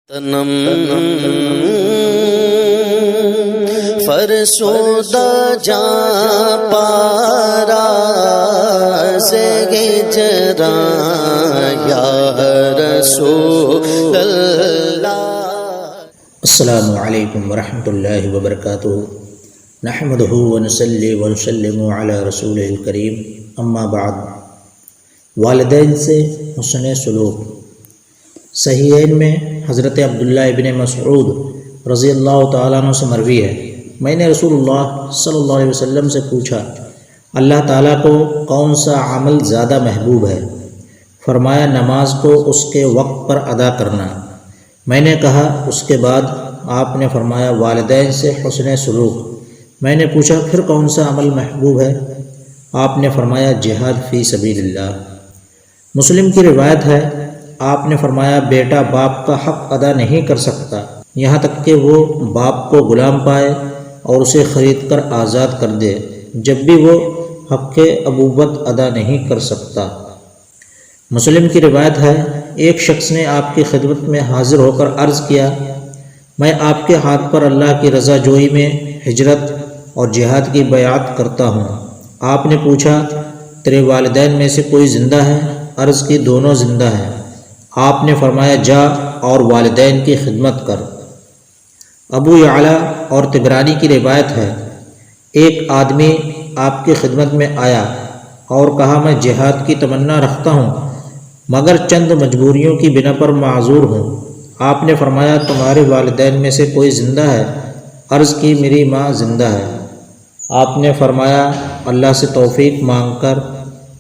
تنم فرسودہ جا پارا سے ہجراں یا رسول اللہ۔ السلام علیکم ورحمۃ اللہ وبرکاتہ۔ نحمدہ ونصلی ونسلم علی رسول الکریم، اما بعد۔ والدین سے حسن سلوک۔ صحیحین میں حضرت عبداللہ ابن مسعود رضی اللہ تعالیٰ عنہ سے مروی ہے، میں نے رسول اللہ صلی اللہ علیہ وسلم سے پوچھا، اللہ تعالیٰ کو کون سا عمل زیادہ محبوب ہے؟ فرمایا، نماز کو اس کے وقت پر ادا کرنا۔ میں نے کہا، اس کے بعد؟ آپ نے فرمایا، والدین سے حسن سلوک۔ میں نے پوچھا، پھر کون سا عمل محبوب ہے؟ آپ نے فرمایا، جہاد فی سبیل اللہ۔ مسلم کی روایت ہے، آپ نے فرمایا، بیٹا باپ کا حق ادا نہیں کر سکتا یہاں تک کہ وہ باپ کو غلام پائے اور اسے خرید کر آزاد کر دے، جب بھی وہ حق ابوت ادا نہیں کر سکتا۔ مسلم کی روایت ہے، ایک شخص نے آپ کی خدمت میں حاضر ہو کر عرض کیا، میں آپ کے ہاتھ پر اللہ کی رضا جوئی میں ہجرت اور جہاد کی بیعت کرتا ہوں۔ آپ نے پوچھا، تیرے والدین میں سے کوئی زندہ ہے؟ عرض کی، دونوں زندہ ہیں۔ آپ نے فرمایا، جا اور والدین کی خدمت کر۔ ابو یعلا اور طبرانی کی روایت ہے، ایک آدمی آپ کی خدمت میں آیا اور کہا، میں جہاد کی تمنا رکھتا ہوں مگر چند مجبوریوں کی بنا پر معذور ہوں۔ آپ نے فرمایا، تمہارے والدین میں سے کوئی زندہ ہے؟ عرض کی، میری ماں زندہ ہے۔ آپ نے فرمایا، اللہ سے توفیق مانگ کر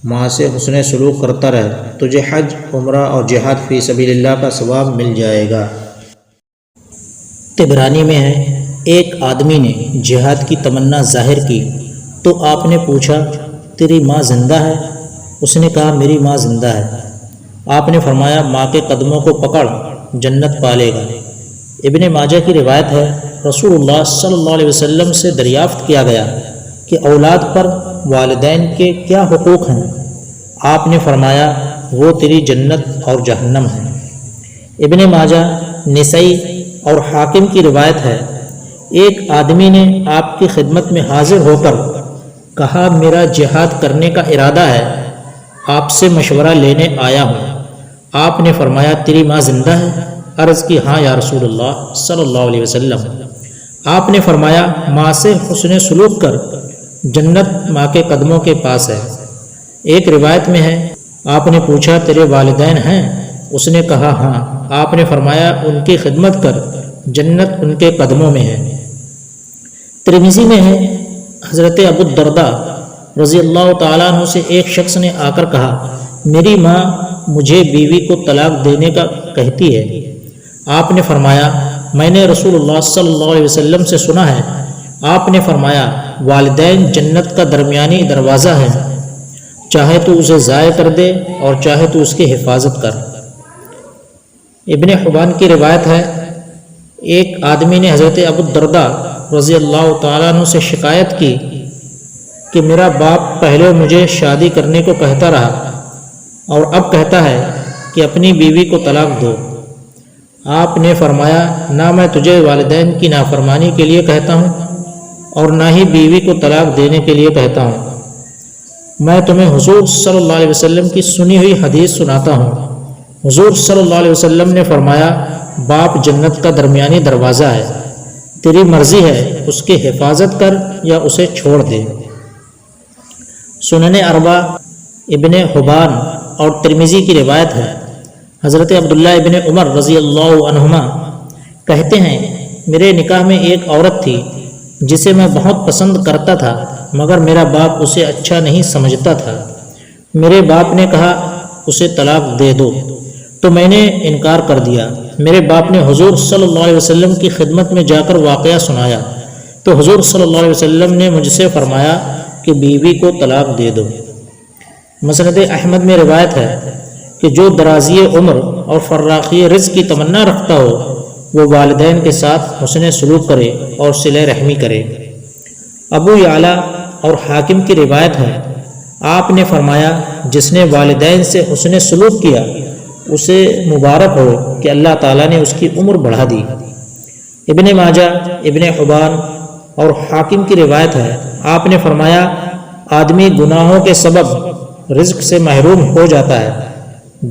ماں سے حسن سلوک کرتا رہ، تجھے حج، عمرہ اور جہاد فی سبیل اللہ کا ثواب مل جائے گا۔ طبرانی میں ہے، ایک آدمی نے جہاد کی تمنا ظاہر کی تو آپ نے پوچھا، تیری ماں زندہ ہے؟ اس نے کہا، میری ماں زندہ ہے۔ آپ نے فرمایا، ماں کے قدموں کو پکڑ، جنت پالے گا۔ ابن ماجہ کی روایت ہے، رسول اللہ صلی اللہ علیہ وسلم سے دریافت کیا گیا کہ اولاد پر والدین کے کیا حقوق ہیں؟ آپ نے فرمایا، وہ تیری جنت اور جہنم ہے۔ ابن ماجہ، نسائی اور حاکم کی روایت ہے، ایک آدمی نے آپ کی خدمت میں حاضر ہو کر کہا، میرا جہاد کرنے کا ارادہ ہے، آپ سے مشورہ لینے آیا ہوں۔ آپ نے فرمایا، تیری ماں زندہ ہے؟ عرض کی، ہاں یا رسول اللہ صلی اللہ علیہ وسلم۔ آپ نے فرمایا، ماں سے حسن سلوک کر، جنت ماں کے قدموں کے پاس ہے۔ ایک روایت میں ہے، آپ نے پوچھا، تیرے والدین ہیں؟ اس نے کہا، ہاں۔ آپ نے فرمایا، ان کی خدمت کر، جنت ان کے قدموں میں ہے۔ ترمذی میں ہے، حضرت ابو الدرداء رضی اللہ تعالیٰ عنہ سے ایک شخص نے آ کر کہا، میری ماں مجھے بیوی کو طلاق دینے کا کہتی ہے۔ آپ نے فرمایا، میں نے رسول اللہ صلی اللہ علیہ وسلم سے سنا ہے۔ آپ نے فرمایا، والدین جنت کا درمیانی دروازہ ہے، چاہے تو اسے ضائع کر دے اور چاہے تو اس کی حفاظت کر۔ ابن حبان کی روایت ہے، ایک آدمی نے حضرت ابو الدرداء رضی اللہ تعالیٰ عنہ سے شکایت کی کہ میرا باپ پہلے مجھے شادی کرنے کو کہتا رہا اور اب کہتا ہے کہ اپنی بیوی کو طلاق دو۔ آپ نے فرمایا، نہ میں تجھے والدین کی نافرمانی کے لیے کہتا ہوں اور نہ ہی بیوی کو طلاق دینے کے لیے کہتا ہوں، میں تمہیں حضور صلی اللہ علیہ وسلم کی سنی ہوئی حدیث سناتا ہوں۔ حضور صلی اللہ علیہ وسلم نے فرمایا، باپ جنت کا درمیانی دروازہ ہے، تیری مرضی ہے اس کی حفاظت کر یا اسے چھوڑ دے۔ سنن اربع، ابن حبان اور ترمذی کی روایت ہے، حضرت عبداللہ ابن عمر رضی اللہ عنہما کہتے ہیں، میرے نکاح میں ایک عورت تھی جسے میں بہت پسند کرتا تھا مگر میرا باپ اسے اچھا نہیں سمجھتا تھا۔ میرے باپ نے کہا، اسے طلاق دے دو، تو میں نے انکار کر دیا۔ میرے باپ نے حضور صلی اللہ علیہ وسلم کی خدمت میں جا کر واقعہ سنایا تو حضور صلی اللہ علیہ وسلم نے مجھ سے فرمایا کہ بیوی کو طلاق دے دو۔ مسند احمد میں روایت ہے کہ جو درازی عمر اور فراخی رزق کی تمنا رکھتا ہو وہ والدین کے ساتھ حسن سلوک کرے اور صلہ رحمی کرے۔ ابو یعلا اور حاکم کی روایت ہے، آپ نے فرمایا، جس نے والدین سے حسن سلوک کیا اسے مبارک ہو کہ اللہ تعالیٰ نے اس کی عمر بڑھا دی۔ ابن ماجہ، ابن حبان اور حاکم کی روایت ہے، آپ نے فرمایا آدمی گناہوں کے سبب رزق سے محروم ہو جاتا ہے،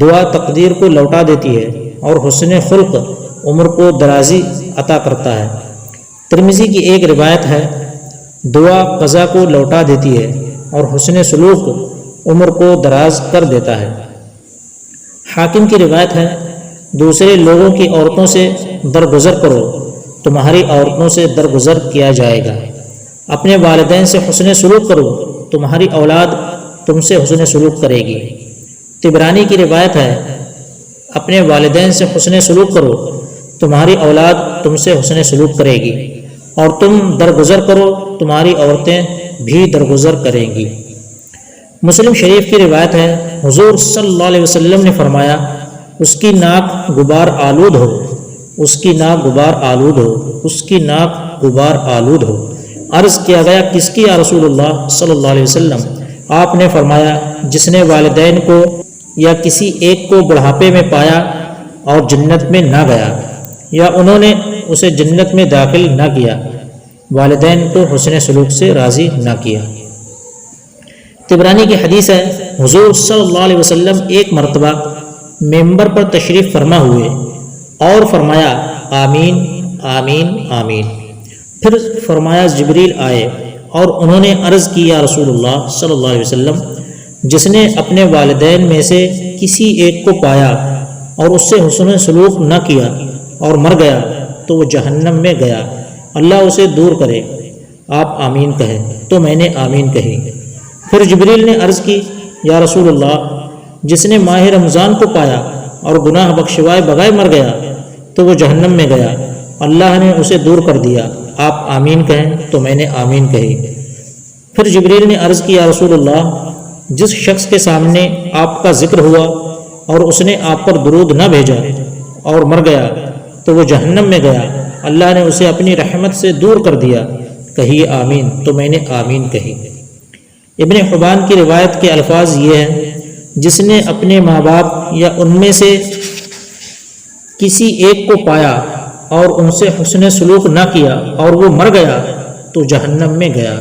دعا تقدیر کو لوٹا دیتی ہے اور حسن خلق عمر کو درازی عطا کرتا ہے۔ ترمذی کی ایک روایت ہے، دعا قضا کو لوٹا دیتی ہے اور حسن سلوک عمر کو دراز کر دیتا ہے۔ حاکم کی روایت ہے، دوسرے لوگوں کی عورتوں سے درگزر کرو، تمہاری عورتوں سے درگزر کیا جائے گا۔ اپنے والدین سے حسن سلوک کرو، تمہاری اولاد تم سے حسن سلوک کرے گی۔ طبرانی کی روایت ہے، اپنے والدین سے حسن سلوک کرو، تمہاری اولاد تم سے حسن سلوک کرے گی، اور تم درگزر کرو، تمہاری عورتیں بھی درگزر کریں گی۔ مسلم شریف کی روایت ہے، حضور صلی اللہ علیہ وسلم نے فرمایا، اس کی ناک غبار آلود ہو، اس کی ناک غبار آلود ہو، اس کی ناک غبار آلود ہو۔ عرض کیا گیا، کس کی یا رسول اللہ صلی اللہ علیہ وسلم؟ آپ نے فرمایا، جس نے والدین کو یا کسی ایک کو بڑھاپے میں پایا اور جنت میں نہ گیا، یا انہوں نے اسے جنت میں داخل نہ کیا، والدین کو حسن سلوک سے راضی نہ کیا۔ طبرانی کی حدیث ہے، حضور صلی اللہ علیہ وسلم ایک مرتبہ ممبر پر تشریف فرما ہوئے اور فرمایا، آمین آمین آمین۔ پھر فرمایا، جبریل آئے اور انہوں نے عرض کی، یا رسول اللہ صلی اللہ علیہ وسلم، جس نے اپنے والدین میں سے کسی ایک کو پایا اور اس سے حسن سلوک نہ کیا اور مر گیا تو وہ جہنم میں گیا، اللہ اسے دور کرے۔ آپ آمین کہیں تو میں نے آمین کہی۔ پھر جبریل نے عرض کی، یا رسول اللہ، جس نے ماہ رمضان کو پایا اور گناہ بخشوائے بغیر مر گیا تو وہ جہنم میں گیا، اللہ نے اسے دور کر دیا، آپ آمین کہیں تو میں نے آمین کہی۔ پھر جبریل نے عرض کی، یا رسول اللہ، جس شخص کے سامنے آپ کا ذکر ہوا اور اس نے آپ پر درود نہ بھیجا اور مر گیا تو وہ جہنم میں گیا، اللہ نے اسے اپنی رحمت سے دور کر دیا، کہیے آمین تو میں نے آمین کہی۔ ابن حبان کی روایت کے الفاظ یہ ہیں، جس نے اپنے ماں باپ یا ان میں سے کسی ایک کو پایا اور ان سے حسن سلوک نہ کیا اور وہ مر گیا تو جہنم میں گیا،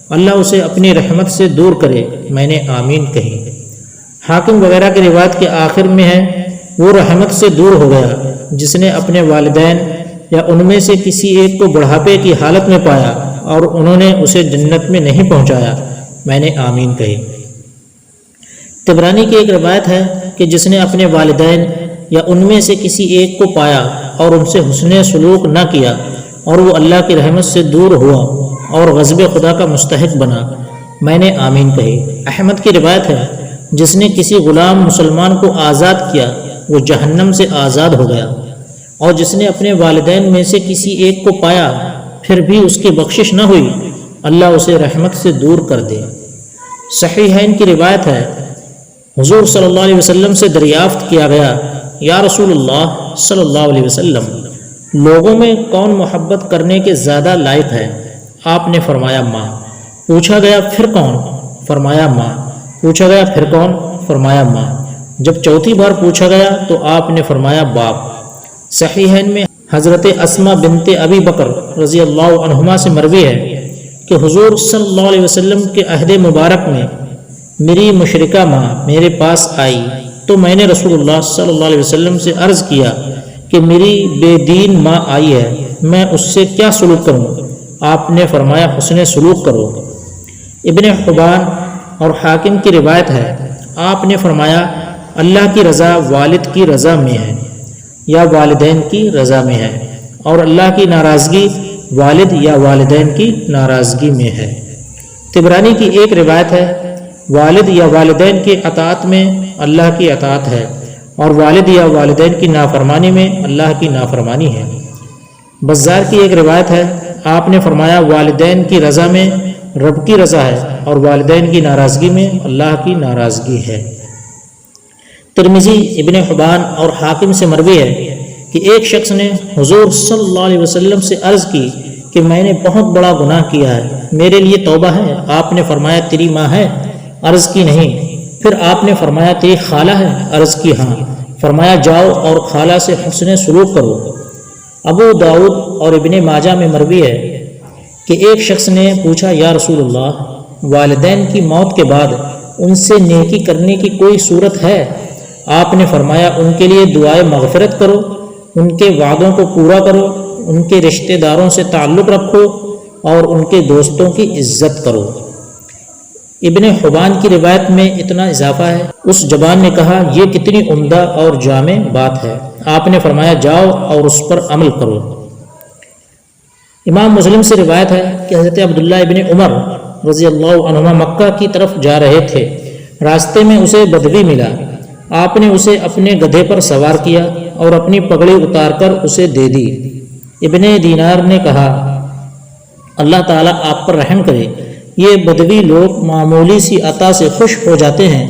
اللہ اسے اپنی رحمت سے دور کرے، میں نے آمین کہی۔ حاکم وغیرہ کی روایت کے آخر میں ہے، وہ رحمت سے دور ہو گیا جس نے اپنے والدین یا ان میں سے کسی ایک کو بڑھاپے کی حالت میں پایا اور انہوں نے اسے جنت میں نہیں پہنچایا، میں نے آمین کہی۔ طبرانی کی ایک روایت ہے کہ جس نے اپنے والدین یا ان میں سے کسی ایک کو پایا اور ان سے حسن سلوک نہ کیا اور وہ اللہ کی رحمت سے دور ہوا اور غضب خدا کا مستحق بنا، میں نے آمین کہی۔ احمد کی روایت ہے، جس نے کسی غلام مسلمان کو آزاد کیا وہ جہنم سے آزاد ہو گیا، اور جس نے اپنے والدین میں سے کسی ایک کو پایا پھر بھی اس کی بخشش نہ ہوئی، اللہ اسے رحمت سے دور کر دے۔ صحیحین کی روایت ہے، حضور صلی اللہ علیہ وسلم سے دریافت کیا گیا، یا رسول اللہ صلی اللہ علیہ وسلم، لوگوں میں کون محبت کرنے کے زیادہ لائق ہے؟ آپ نے فرمایا ماں۔ پوچھا گیا پھر کون؟ فرمایا ماں۔ پوچھا گیا پھر کون؟ فرمایا ماں۔ جب چوتھی بار پوچھا گیا تو آپ نے فرمایا باپ۔ صحیحین میں حضرت اسما بنت ابی بکر رضی اللہ عنہما سے مروی ہے کہ حضور صلی اللہ علیہ وسلم کے عہد مبارک میں میری مشرکہ ماں میرے پاس آئی تو میں نے رسول اللہ صلی اللہ علیہ وسلم سے عرض کیا کہ میری بے دین ماں آئی ہے، میں اس سے کیا سلوک کروں؟ آپ نے فرمایا حسن سلوک کرو۔ ابن حبان اور حاکم کی روایت ہے، آپ نے فرمایا اللہ کی رضا والد کی رضا میں ہے یا والدین کی رضا میں ہے، اور اللہ کی ناراضگی والد یا والدین کی ناراضگی میں ہے۔ طبرانی کی ایک روایت ہے، والد یا والدین کی اطاعت میں اللہ کی اطاعت ہے، اور والد یا والدین کی نافرمانی میں اللہ کی نافرمانی ہے۔ بزار کی ایک روایت ہے، آپ نے فرمایا والدین کی رضا میں رب کی رضا ہے اور والدین کی ناراضگی میں اللہ کی ناراضگی ہے۔ ترمذی، ابن حبان اور حاکم سے مروی ہے کہ ایک شخص نے حضور صلی اللہ علیہ وسلم سے عرض کی کہ میں نے بہت بڑا گناہ کیا ہے، میرے لیے توبہ ہے؟ آپ نے فرمایا تیری ماں ہے؟ عرض کی نہیں۔ پھر آپ نے فرمایا تیری خالہ ہے؟ عرض کی ہاں۔ فرمایا جاؤ اور خالہ سے حسن سلوک کرو۔ ابو داؤد اور ابن ماجہ میں مروی ہے کہ ایک شخص نے پوچھا یا رسول اللہ، والدین کی موت کے بعد ان سے نیکی کرنے کی کوئی صورت ہے؟ آپ نے فرمایا ان کے لیے دعائے مغفرت کرو، ان کے وعدوں کو پورا کرو، ان کے رشتہ داروں سے تعلق رکھو اور ان کے دوستوں کی عزت کرو۔ ابن حبان کی روایت میں اتنا اضافہ ہے، اس جوان نے کہا یہ کتنی عمدہ اور جامع بات ہے۔ آپ نے فرمایا جاؤ اور اس پر عمل کرو۔ امام مسلم سے روایت ہے کہ حضرت عبداللہ ابن عمر رضی اللہ عنہما مکہ کی طرف جا رہے تھے، راستے میں اسے بدوی ملا، آپ نے اسے اپنے گدھے پر سوار کیا اور اپنی پگڑی اتار کر اسے دے دی۔ ابن دینار نے کہا اللہ تعالیٰ آپ پر رحم کرے، یہ بدوی لوگ معمولی سی عطا سے خوش ہو جاتے ہیں۔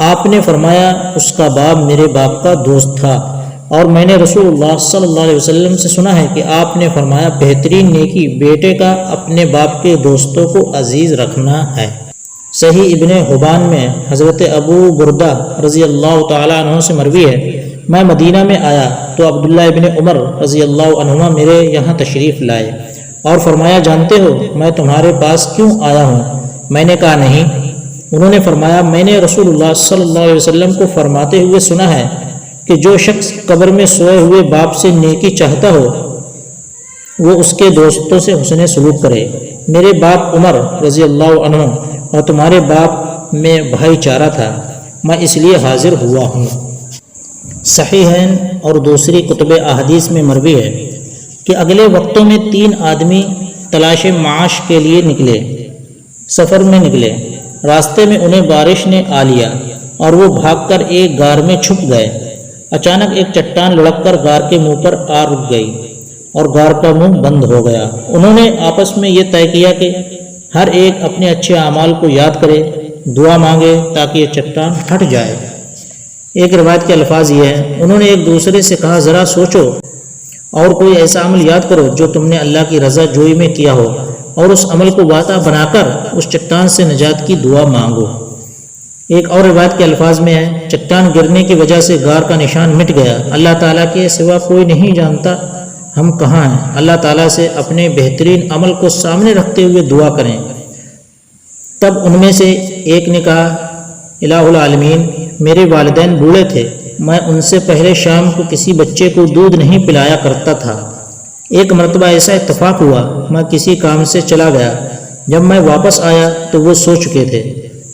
آپ نے فرمایا اس کا باپ میرے باپ کا دوست تھا، اور میں نے رسول اللہ صلی اللہ علیہ وسلم سے سنا ہے کہ آپ نے فرمایا بہترین نیکی بیٹے کا اپنے باپ کے دوستوں کو عزیز رکھنا ہے۔ صحیح ابن حبان میں حضرت ابو بردہ رضی اللہ تعالیٰ عنہ سے مروی ہے میں مدینہ میں آیا تو عبداللہ ابن عمر رضی اللہ عنہما میرے یہاں تشریف لائے اور فرمایا جانتے ہو میں تمہارے پاس کیوں آیا ہوں؟ میں نے کہا نہیں۔ انہوں نے فرمایا میں نے رسول اللہ صلی اللہ علیہ وسلم کو فرماتے ہوئے سنا ہے کہ جو شخص قبر میں سوئے ہوئے باپ سے نیکی چاہتا ہو وہ اس کے دوستوں سے حسن سلوک کرے۔ میرے باپ عمر رضی اللہ عنہ اور تمہارے باپ میں بھائی چارہ تھا، میں اس لیے حاضر ہوا ہوں۔ صحیحین اور دوسری کتب احادیث میں مروی ہے کہ اگلے وقتوں میں 3 آدمی تلاش معاش کے لیے نکلے، سفر میں نکلے، راستے میں انہیں بارش نے آ لیا اور وہ بھاگ کر ایک غار میں چھپ گئے۔ اچانک ایک چٹان لڑک کر غار کے منہ پر آ رک گئی اور غار کا منہ بند ہو گیا۔ انہوں نے آپس میں یہ طے کیا کہ ہر ایک اپنے اچھے اعمال کو یاد کرے، دعا مانگے تاکہ یہ چٹان ہٹ جائے۔ ایک روایت کے الفاظ یہ ہیں انہوں نے ایک دوسرے سے کہا ذرا سوچو اور کوئی ایسا عمل یاد کرو جو تم نے اللہ کی رضا جوئی میں کیا ہو، اور اس عمل کو وعدہ بنا کر اس چٹان سے نجات کی دعا مانگو۔ ایک اور روایت کے الفاظ میں ہے چٹان گرنے کی وجہ سے غار کا نشان مٹ گیا، اللہ تعالیٰ کے سوا کوئی نہیں جانتا ہم کہاں ہیں، اللہ تعالیٰ سے اپنے بہترین عمل کو سامنے رکھتے ہوئے دعا کریں۔ تب ان میں سے ایک نے کہا الہ العالمین، میرے والدین بوڑھے تھے، میں ان سے پہلے شام کو کسی بچے کو دودھ نہیں پلایا کرتا تھا۔ ایک مرتبہ ایسا اتفاق ہوا میں کسی کام سے چلا گیا، جب میں واپس آیا تو وہ سو چکے تھے۔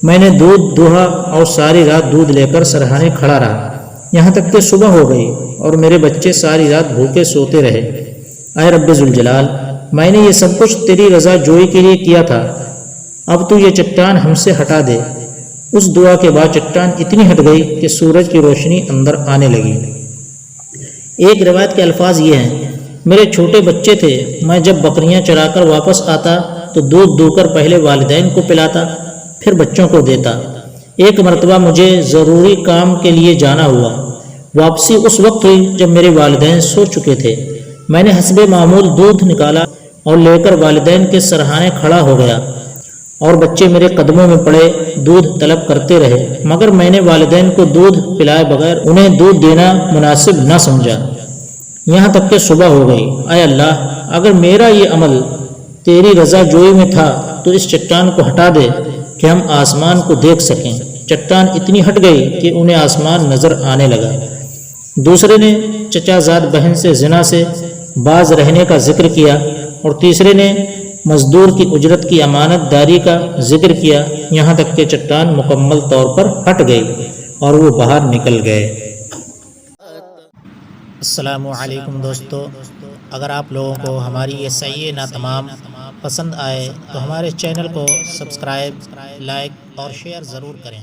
میں نے دودھ دوہا اور ساری رات دودھ لے کر سرہانے کھڑا رہا، یہاں تک کہ صبح ہو گئی اور میرے بچے ساری رات بھوکے سوتے رہے۔ اے رب ذوالجلال، میں نے یہ سب کچھ تیری رضا جوئی کے لیے کیا تھا، اب تو یہ چٹان ہم سے ہٹا دے۔ اس دعا کے بعد چٹان اتنی ہٹ گئی کہ سورج کی روشنی اندر آنے لگی۔ ایک روایت کے الفاظ یہ ہیں میرے چھوٹے بچے تھے، میں جب بکریاں چرا کر واپس آتا تو دودھ دو کر پہلے والدین کو پلاتا پھر بچوں کو دیتا۔ ایک مرتبہ مجھے ضروری کام کے لیے جانا ہوا، واپسی اس وقت ہوئی جب میرے والدین سو چکے تھے۔ میں نے حسب معمول دودھ نکالا اور لے کر والدین کے سرہانے کھڑا ہو گیا اور بچے میرے قدموں میں پڑے دودھ طلب کرتے رہے، مگر میں نے والدین کو دودھ پلائے بغیر انہیں دودھ دینا مناسب نہ سمجھا، یہاں تک کہ صبح ہو گئی۔ اے اللہ، اگر میرا یہ عمل تیری رضا جوئی میں تھا تو اس چٹان کو ہٹا دے کہ ہم آسمان کو دیکھ سکیں۔ چٹان اتنی ہٹ گئی کہ انہیں آسمان نظر آنے لگا۔ دوسرے نے چچا زاد بہن سے زنا سے باز رہنے کا ذکر کیا، اور تیسرے نے مزدور کی اجرت کی امانت داری کا ذکر کیا، یہاں تک کہ چٹان مکمل طور پر ہٹ گئی اور وہ باہر نکل گئے۔ السلام علیکم دوستو، اگر آپ لوگوں کو ہماری یہ صحیح نہ تمام پسند آئے تو ہمارے چینل کو سبسکرائب، لائک اور شیئر ضرور کریں۔